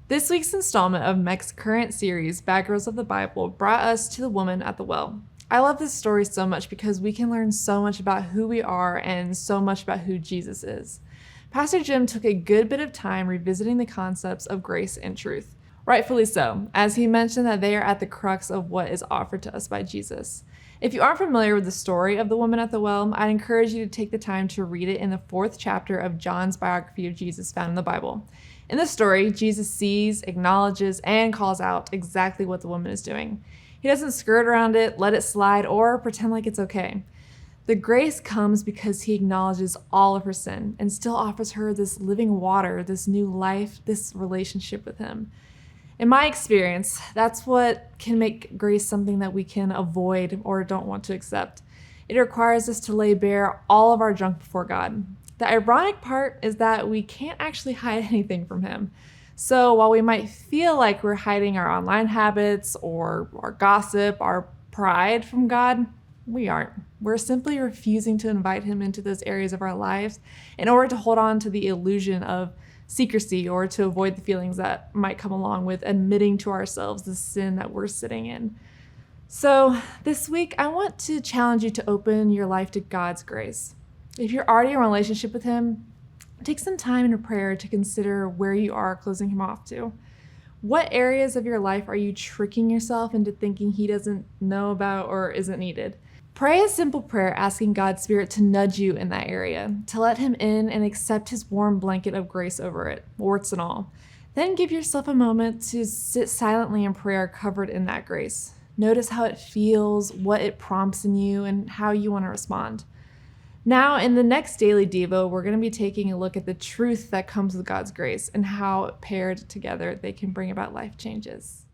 This week's installment of Meck's current series, Bad Girls of the Bible, brought us to the woman at the well. I love this story so much because we can learn so much about who we are and so much about who Jesus is. Pastor Jim took a good bit of time revisiting the concepts of grace and truth. Rightfully so, as he mentioned that they are at the crux of what is offered to us by Jesus. If you aren't familiar with the story of the woman at the well, I'd encourage you to take the time to read it in the 4th chapter of John's biography of Jesus found in the Bible. In the story, Jesus sees, acknowledges, and calls out exactly what the woman is doing. He doesn't skirt around it, let it slide, or pretend like it's okay. The grace comes because he acknowledges all of her sin and still offers her this living water, this new life, this relationship with him. In my experience, that's what can make grace something that we can avoid or don't want to accept. It requires us to lay bare all of our junk before God. The ironic part is that we can't actually hide anything from him. So while we might feel like we're hiding our online habits or our gossip, our pride from God, we aren't. We're simply refusing to invite him into those areas of our lives in order to hold on to the illusion of secrecy or to avoid the feelings that might come along with admitting to ourselves the sin that we're sitting in. So this week, I want to challenge you to open your life to God's grace. If you're already in a relationship with him, take some time in prayer to consider where you are closing him off to. What areas of your life are you tricking yourself into thinking he doesn't know about or isn't needed? Pray a simple prayer asking God's Spirit to nudge you in that area, to let him in and accept his warm blanket of grace over it, warts and all. Then give yourself a moment to sit silently in prayer covered in that grace. Notice how it feels, what it prompts in you, and how you want to respond. Now, in the next Daily Devo, we're going to be taking a look at the truth that comes with God's grace and how paired together they can bring about life changes.